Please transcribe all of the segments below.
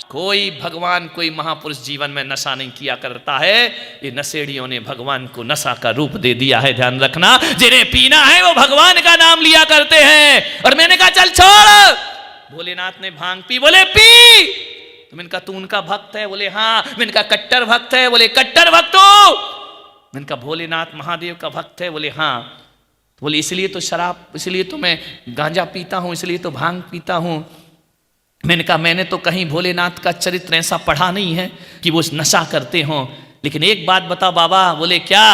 कोई भगवान, कोई महापुरुष जीवन में नशा नहीं किया करता है। ये नशेड़ियों ने भगवान को नशा का रूप दे दिया है, ध्यान रखना। जिन्हें पीना है वो भगवान का नाम लिया करते हैं। और मैंने कहा चल छोड़, भोलेनाथ ने भांग पी, बोले पी। तो मैंने कहा तू उनका भक्त है? बोले हाँ। मैंने कहा कट्टर भक्त है? बोले कट्टर भक्त हो। मैंने कहा भोलेनाथ महादेव का भक्त है? बोले हाँ। बोले इसलिए तो शराब, इसलिए तो मैं गांजा पीता हूं, इसलिए तो भांग पीता हूं। मैंने कहा मैंने तो कहीं भोलेनाथ का चरित्र ऐसा पढ़ा नहीं है कि वो नशा करते हों, लेकिन एक बात बता बाबा। बोले क्या?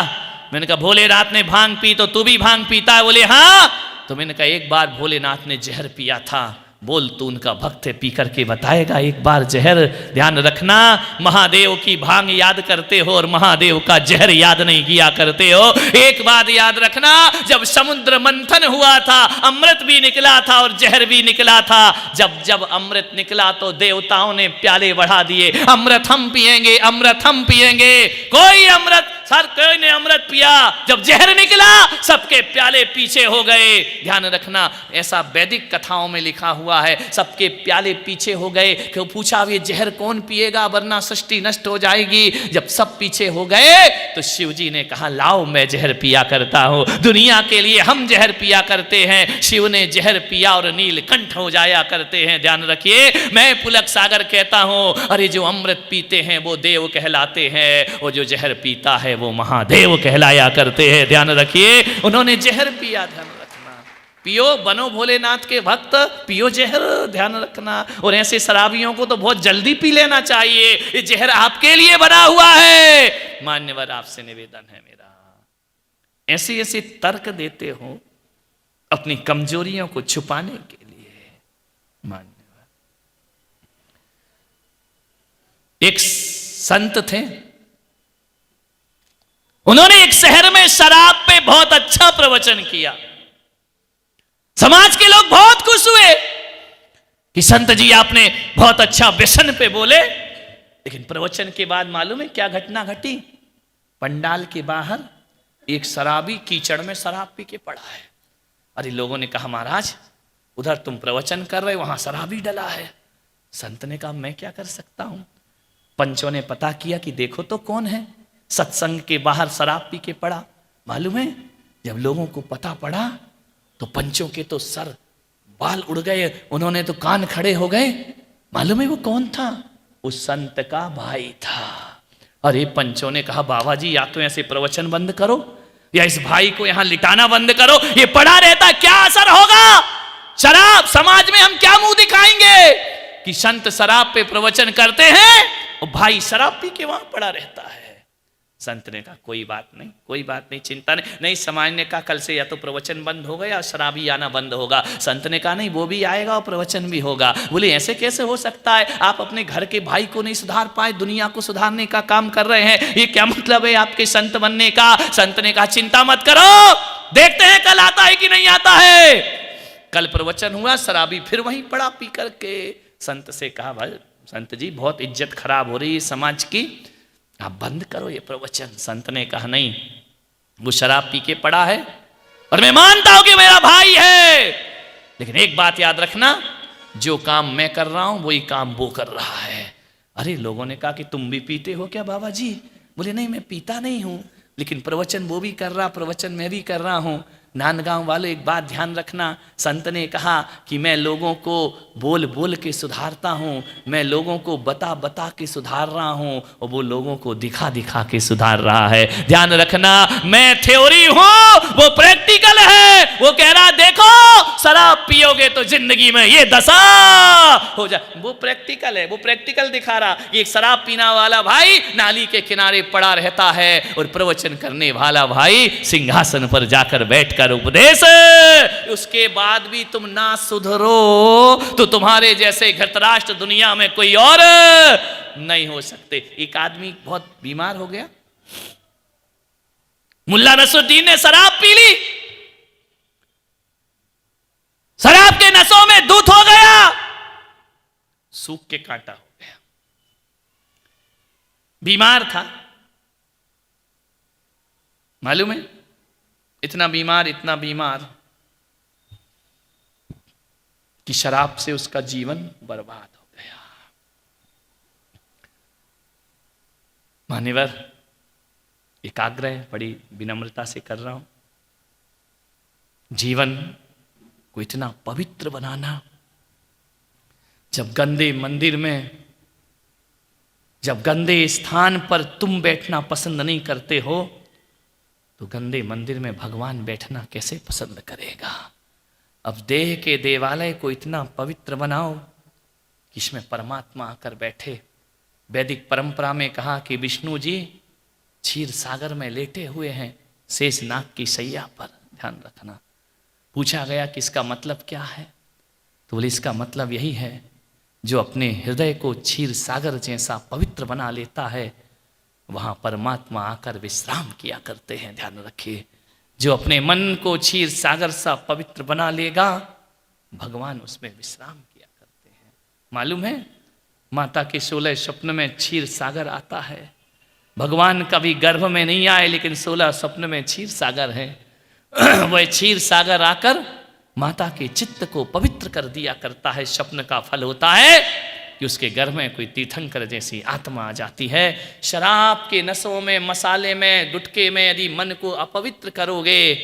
मैंने कहा भोलेनाथ ने भांग पी तो तू भी भांग पीता है? बोले हाँ। तो मैंने कहा एक बार भोलेनाथ ने जहर पिया था, बोल तू उनका भक्त है, पी करके बताएगा एक बार जहर। ध्यान रखना, महादेव की भांग याद करते हो और महादेव का जहर याद नहीं किया करते हो। एक बात याद रखना, जब समुद्र मंथन हुआ था अमृत भी निकला था और जहर भी निकला था। जब जब अमृत निकला तो देवताओं ने प्याले बढ़ा दिए, अमृत हम पिएंगे, अमृत हम पिएंगे। कोई अमृत, सर कोई ने अमृत पिया, जब जहर निकला सबके प्याले पीछे हो गए। ध्यान रखना, ऐसा वैदिक कथाओं में लिखा हुआ है, सबके प्याले पीछे हो गए। क्यों पूछा ये जहर कौन पिएगा वरना सृष्टि नष्ट हो जाएगी। जब सब पीछे हो गए तो शिव जी ने कहा लाओ मैं जहर पिया करता हूं, दुनिया के लिए हम जहर पिया करते हैं। शिव ने जहर पिया और नीलकंठ हो जाया करते हैं। ध्यान रखिए, मैं पुलक सागर कहता हूं, अरे जो अमृत पीते हैं वो देव कहलाते हैं और जो जहर पीता है वो महादेव कहलाया करते हैं। ध्यान रखिए, उन्होंने जहर पिया। ध्यान रखना, पियो, बनो भोलेनाथ के भक्त, पियो जहर। ध्यान रखना, और ऐसे शराबियों को तो बहुत जल्दी पी लेना चाहिए, ये जहर आपके लिए बना हुआ है। मान्यवर आपसे निवेदन है मेरा, ऐसे ऐसे तर्क देते हो अपनी कमजोरियों को छुपाने के लिए। मान्यवर, एक संत थे, उन्होंने एक शहर में शराब पे बहुत अच्छा प्रवचन किया। समाज के लोग बहुत खुश हुए कि संत जी आपने बहुत अच्छा व्यसन पे बोले। लेकिन प्रवचन के बाद मालूम है क्या घटना घटी? पंडाल के बाहर एक शराबी कीचड़ में शराब पी के पड़ा है। अरे लोगों ने कहा महाराज उधर तुम प्रवचन कर रहे, वहां शराबी डला है। संत ने कहा मैं क्या कर सकता हूं। पंचों ने पता किया कि देखो तो कौन है सत्संग के बाहर शराब पी के पड़ा। मालूम है जब लोगों को पता पड़ा तो पंचों के तो सर बाल उड़ गए, उन्होंने तो कान खड़े हो गए। मालूम है वो कौन था? उस संत का भाई था। अरे पंचों ने कहा बाबा जी या तो ऐसे प्रवचन बंद करो या इस भाई को यहां लिटाना बंद करो, ये पड़ा रहता क्या असर होगा? शराब, समाज में हम क्या मुंह दिखाएंगे कि संत शराब पे प्रवचन करते हैं और भाई शराब पी के वहां पड़ा रहता है। संत ने कहा कोई बात नहीं, कोई बात नहीं, चिंता नहीं। नहीं, समाज ने कहा कल से या तो प्रवचन बंद होगा या शराबी आना बंद होगा। संत ने कहा नहीं, वो भी आएगा और प्रवचन भी होगा। बोले ऐसे कैसे हो सकता है? आप अपने घर के भाई को नहीं सुधार पाए, दुनिया को सुधारने का काम कर रहे हैं, ये क्या मतलब है आपके संत बनने का? संत ने कहा चिंता मत करो, देखते हैं कल आता है कि नहीं आता है। कल प्रवचन हुआ, शराबी फिर वहीं पड़ा पी करके। संत से कहा भाई संत जी बहुत इज्जत खराब हो रही है समाज की, आप बंद करो ये प्रवचन। संत ने कहा नहीं, वो शराब पी के पड़ा है और मैं मानता हूं कि मेरा भाई है, लेकिन एक बात याद रखना, जो काम मैं कर रहा हूं वही काम वो कर रहा है। अरे लोगों ने कहा कि तुम भी पीते हो क्या बाबा जी? बोले नहीं मैं पीता नहीं हूं, लेकिन प्रवचन वो भी कर रहा, प्रवचन मैं भी कर रहा हूं। नांदगांव वालों एक बात ध्यान रखना, संत ने कहा कि मैं लोगों को बोल बोल के सुधारता हूँ, मैं लोगों को बता बता के सुधार रहा हूँ और वो लोगों को दिखा दिखा के सुधार रहा है। ध्यान रखना, मैं थ्योरी हूँ, वो प्रैक्टिकल है। वो कह रहा देखो शराब पियोगे तो जिंदगी में ये दशा हो जाए, वो प्रैक्टिकल है, वो प्रैक्टिकल दिखा रहा। एक शराब पीना वाला भाई नाली के किनारे पड़ा रहता है और प्रवचन करने वाला भाई सिंहासन पर जाकर बैठकर उपदेश। उसके बाद भी तुम ना सुधरो तो तुम्हारे जैसे घृतराष्ट्र दुनिया में कोई और नहीं हो सकते। एक आदमी बहुत बीमार हो गया, मुल्ला नसरुद्दीन ने शराब पी ली, शराब के नसों में दूध हो गया, सूख के कांटा हो गया। बीमार था, मालूम है इतना बीमार कि शराब से उसका जीवन बर्बाद हो गया। मान्यवर, एक आग्रह बड़ी विनम्रता से कर रहा हूं, जीवन को इतना पवित्र बनाना, जब गंदे मंदिर में, जब गंदे स्थान पर तुम बैठना पसंद नहीं करते हो, तो गंदे मंदिर में भगवान बैठना कैसे पसंद करेगा। अब देह के देवालय को इतना पवित्र बनाओ कि इसमें परमात्मा आकर बैठे। वैदिक परंपरा में कहा कि विष्णु जी क्षीर सागर में लेटे हुए हैं, शेष नाग की शैया पर, ध्यान रखना। पूछा गया कि इसका मतलब क्या है, तो बोले इसका मतलब यही है, जो अपने हृदय को क्षीर सागर जैसा पवित्र बना लेता है, वहां परमात्मा आकर विश्राम किया करते हैं। ध्यान रखिए, जो अपने मन को क्षीर सागर सा पवित्र बना लेगा, भगवान उसमें विश्राम किया करते हैं। मालूम है, माता के 16 स्वप्न में क्षीर सागर आता है। भगवान कभी गर्भ में नहीं आए, लेकिन 16 स्वप्न में क्षीर सागर है। वह क्षीर सागर आकर माता के चित्त को पवित्र कर दिया करता है। स्वप्न का फल होता है कि उसके गर्भ में कोई तीर्थंकर जैसी आत्मा आ जाती है। शराब के नशों में, मसाले में, गुटके में यदि मन को अपवित्र करोगे,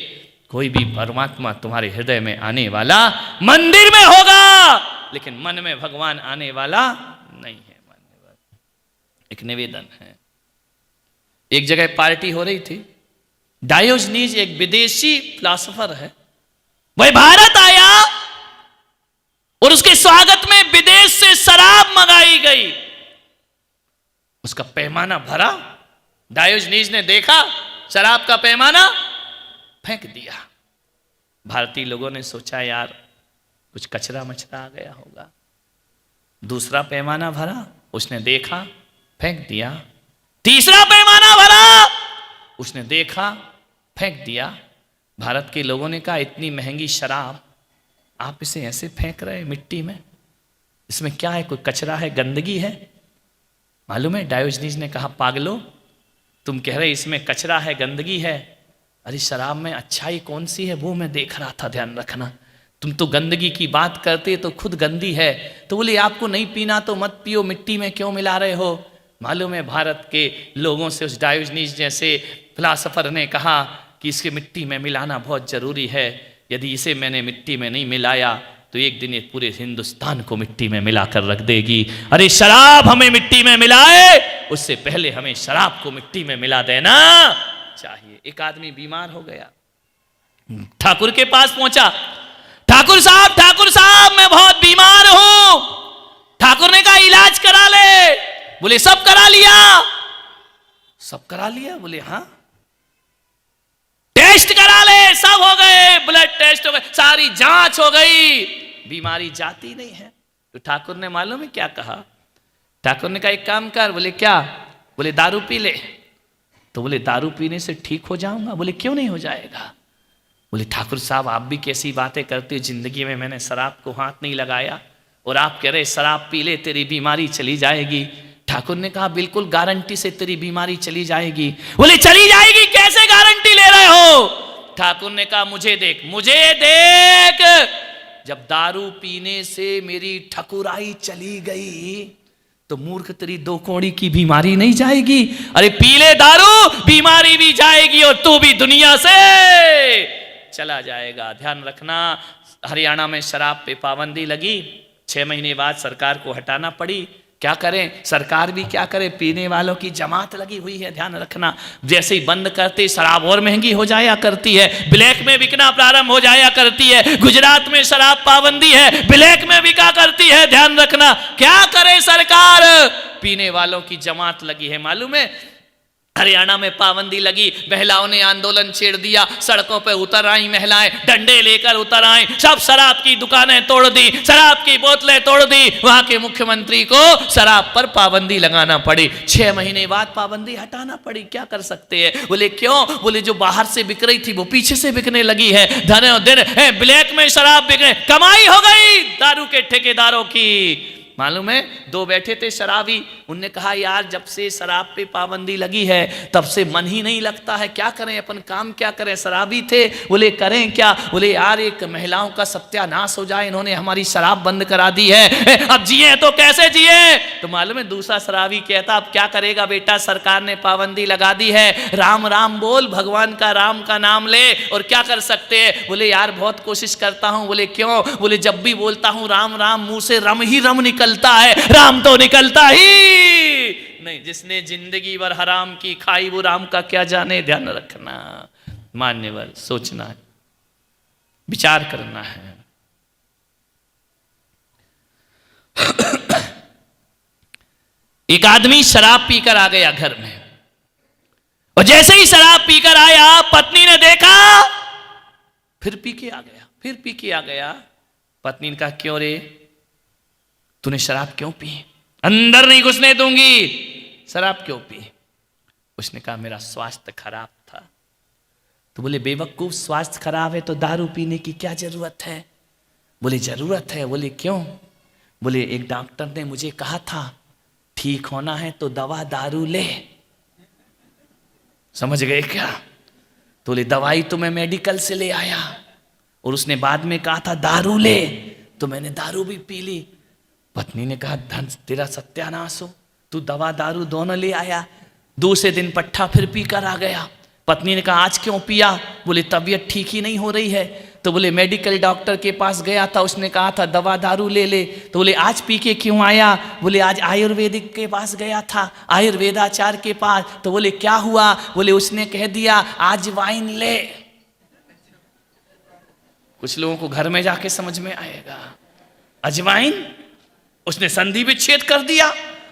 कोई भी परमात्मा तुम्हारे हृदय में आने वाला मंदिर में होगा, लेकिन मन में भगवान आने वाला नहीं है। एक निवेदन है, एक जगह पार्टी हो रही थी। डायोजनीज एक विदेशी फिलॉसफर है, वह भारत आया और उसके स्वागत में विदेश से शराब मंगाई गई। उसका पैमाना भरा, डायोजनीज ने देखा, शराब का पैमाना फेंक दिया। भारतीय लोगों ने सोचा यार कुछ कचरा मचरा आ गया होगा। दूसरा पैमाना भरा, उसने देखा, फेंक दिया। तीसरा पैमाना भरा, उसने देखा, फेंक दिया। भारत के लोगों ने कहा इतनी महंगी शराब आप इसे ऐसे फेंक रहे मिट्टी में, इसमें क्या है, कोई कचरा है, गंदगी है? मालूम है, डायोजनीज ने कहा पागलो, तुम कह रहे इसमें कचरा है, गंदगी है, अरे शराब में अच्छाई कौन सी है वो मैं देख रहा था, ध्यान रखना। तुम तो गंदगी की बात करते तो खुद गंदी है। तो बोले आपको नहीं पीना तो मत पियो, मिट्टी में क्यों मिला रहे हो? मालूम है, भारत के लोगों से उस डायोजनीज जैसे फिलॉसफर ने कहा कि इसके मिट्टी में मिलाना बहुत जरूरी है। यदि इसे मैंने मिट्टी में नहीं मिलाया तो एक दिन ये पूरे हिंदुस्तान को मिट्टी में मिलाकर रख देगी। अरे शराब हमें मिट्टी में मिलाए उससे पहले हमें शराब को मिट्टी में मिला देना चाहिए। एक आदमी बीमार हो गया, ठाकुर के पास पहुंचा। ठाकुर साहब मैं बहुत बीमार हूं। ठाकुर ने कहा इलाज करा ले। बोले सब करा लिया? सब करा लिया? बोले हाँ। टेस्ट करा ले? सब हो गए, ब्लड टेस्ट हो गए, सारी जांच हो गई, बीमारी जाती नहीं है। तो ठाकुर ने मालूम है क्या कहा? ठाकुर ने कहा एक काम कर। बोले क्या? बोले दारू पी ले। तो बोले दारू पीने से ठीक हो जाऊंगा? बोले क्यों नहीं हो जाएगा? बोले ठाकुर साहब आप भी कैसी बातें करते हो, जिंदगी में मैंने शराब को हाथ नहीं लगाया और आप कह रहे शराब पी ले तेरी बीमारी चली जाएगी। ठाकुर ने कहा बिल्कुल गारंटी से तेरी बीमारी चली जाएगी। बोले चली जाएगी, कैसे गारंटी ले रहे हो? ठाकुर ने कहा मुझे देख, जब दारू पीने से मेरी ठकुराई चली गई तो मूर्ख तेरी दो कौड़ी की बीमारी नहीं जाएगी? अरे पी ले दारू, बीमारी भी जाएगी और तू भी दुनिया से चला जाएगा। ध्यान रखना, हरियाणा में शराब पे पाबंदी लगी, 6 महीने बाद सरकार को हटाना पड़ी। क्या करें, सरकार भी क्या करे, पीने वालों की जमात लगी हुई है। ध्यान रखना, जैसे ही बंद करते शराब और महंगी हो जाया करती है, ब्लैक में बिकना प्रारंभ हो जाया करती है। गुजरात में शराब पाबंदी है, ब्लैक में बिका करती है। ध्यान रखना, क्या करे सरकार, पीने वालों की जमात लगी है। मालूम है, हरियाणा में पाबंदी लगी, महिलाओं ने आंदोलन छेड़ दिया, सड़कों पे उतर आई महिलाएं, डंडे लेकर उतर आई, सब शराब की दुकानें तोड़ दी, शराब की बोतलें तोड़ दी। वहां के मुख्यमंत्री को शराब पर पाबंदी लगाना पड़ी। 6 महीने बाद पाबंदी हटाना पड़ी। क्या कर सकते हैं? बोले क्यों? बोले जो बाहर से बिक रही थी वो पीछे से बिकने लगी है, धनो दिन ब्लैक में शराब बिकने, कमाई हो गई दारू के ठेकेदारों की। मालूम है, दो बैठे थे शराबी, उनने कहा यार जब से शराब पे पाबंदी लगी है तब से मन ही नहीं लगता है, क्या करें, अपन काम क्या करें। शराबी थे, बोले करें क्या, बोले यार एक महिलाओं का सत्यानाश हो जाए, इन्होंने हमारी शराब बंद करा दी है, अब जिए तो कैसे जिए। तो मालूम है दूसरा शराबी कहता अब क्या करेगा बेटा, सरकार ने पाबंदी लगा दी है, राम राम बोल, भगवान का राम का नाम ले, और क्या कर सकते हैं। बोले यार बहुत कोशिश करता हूं। बोले क्यों, बोले जब भी बोलता हूं राम राम मुंह से रम ही रम निकलता है, राम तो निकलता ही नहीं। जिसने जिंदगी भर हराम की खाई वो राम का क्या जाने। ध्यान रखना, मान्यवर, सोचना है, विचार करना है। एक आदमी शराब पीकर आ गया घर में, और जैसे ही शराब पीकर आया पत्नी ने देखा, फिर पी के आ गया, फिर पी के आ गया। पत्नी ने कहा क्यों रे, तूने शराब क्यों पी, अंदर नहीं घुसने दूंगी, शराब क्यों पी। उसने कहा मेरा स्वास्थ्य खराब था। तो बोले बेवकूफ, स्वास्थ्य खराब है तो दारू पीने की क्या जरूरत है। बोले जरूरत है। बोले क्यों। बोले एक डॉक्टर ने मुझे कहा था ठीक होना है तो दवा दारू ले। समझ गए क्या। तो बोले दवाई तो मैं मेडिकल से ले आया, और उसने बाद में कहा था दारू ले, तो मैंने दारू भी पी ली। पत्नी ने कहा धन तेरा सत्यानाश हो, तू दवा दारू दोनों ले आया, दूसरे दिन पट्ठा फिर पी कर आ गया। पत्नी ने कहा आज क्यों पिया। बोले तबीयत ठीक ही नहीं हो रही है। तो बोले मेडिकल डॉक्टर के पास गया था, उसने कहा था दवा दारू ले ले। तो बोले आज पी के क्यों आया। बोले आज आयुर्वेदिक के पास गया था, आयुर्वेदाचार्य के पास। तो बोले क्या हुआ। बोले उसने कह दिया आज वाइन ले। कुछ लोगों को घर में जाके समझ में आएगा, अजवाइन, उसने संधि विच्छेद कर दिया,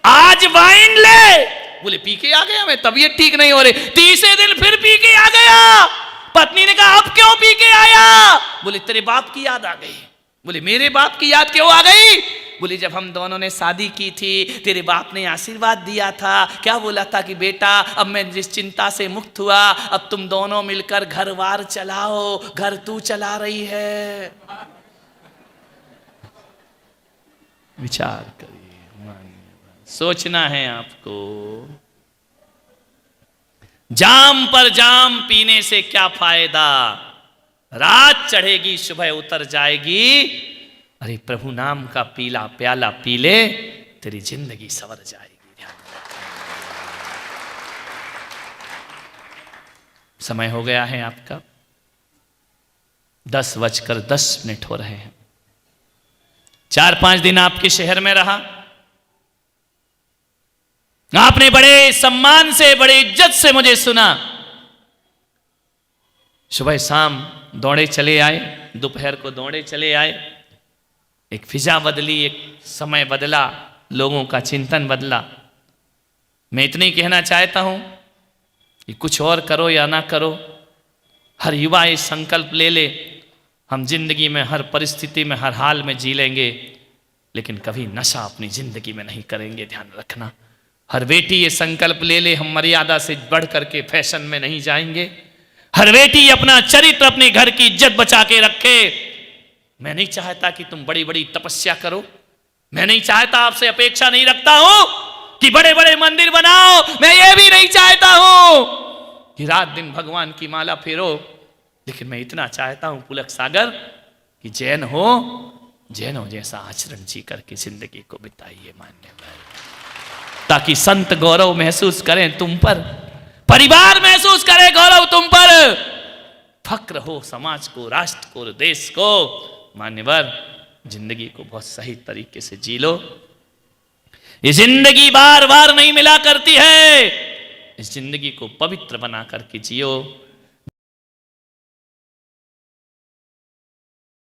आज वाइन ले। बोले पी के आ गया मैं, तबीयत ठीक नहीं हो रही। तीसरे दिन फिर पी के आ गया। पत्नी ने कहा अब क्यों पी के आया। बोले तेरे बाप की याद आ गई। बोले मेरे बाप की याद क्यों आ गई। बोले जब हम दोनों ने शादी की थी तेरे बाप ने आशीर्वाद दिया था, क्या बोला था कि बेटा अब मैं जिस चिंता से मुक्त हुआ, अब तुम दोनों मिलकर घर वार चलाओ, घर तू चला रही है। विचार करिए, सोचना है आपको। जाम पर जाम पीने से क्या फायदा, रात चढ़ेगी सुबह उतर जाएगी। अरे प्रभु नाम का पीला प्याला पी ले, तेरी जिंदगी संवर जाएगी। ध्यान समय हो गया है आपका, 10:10 हो रहे हैं। 4-5 दिन आपके शहर में रहा, आपने बड़े सम्मान से बड़े इज्जत से मुझे सुना। सुबह शाम दौड़े चले आए, दोपहर को दौड़े चले आए। एक फिजा बदली, एक समय बदला, लोगों का चिंतन बदला। मैं इतना ही कहना चाहता हूं कि कुछ और करो या ना करो, हर युवा ये संकल्प ले ले, हम जिंदगी में हर परिस्थिति में हर हाल में जी लेंगे, लेकिन कभी नशा अपनी जिंदगी में नहीं करेंगे। ध्यान रखना। हर बेटी ये संकल्प ले ले, हम मर्यादा से बढ़ करके फैशन में नहीं जाएंगे। हर बेटी अपना चरित्र, अपने घर की इज्जत बचा के रखे। मैं नहीं चाहता कि तुम बड़ी बड़ी तपस्या करो, मैं नहीं चाहता, आपसे अपेक्षा नहीं रखता हूं कि बड़े बड़े मंदिर बनाओ, मैं ये भी नहीं चाहता हूं कि रात दिन भगवान की माला फेरो। लेकिन मैं इतना चाहता हूं पुलक सागर कि जैनों जैसा आचरण जी करके जिंदगी को बिताइए। मान्यवर, ताकि संत गौरव महसूस करें तुम पर, परिवार महसूस करे गौरव तुम पर, फक्र हो समाज को, राष्ट्र को, देश को। मान्यवर, जिंदगी को बहुत सही तरीके से जी लो। ये जिंदगी बार बार नहीं मिला करती है, इस जिंदगी को पवित्र बना करके जियो।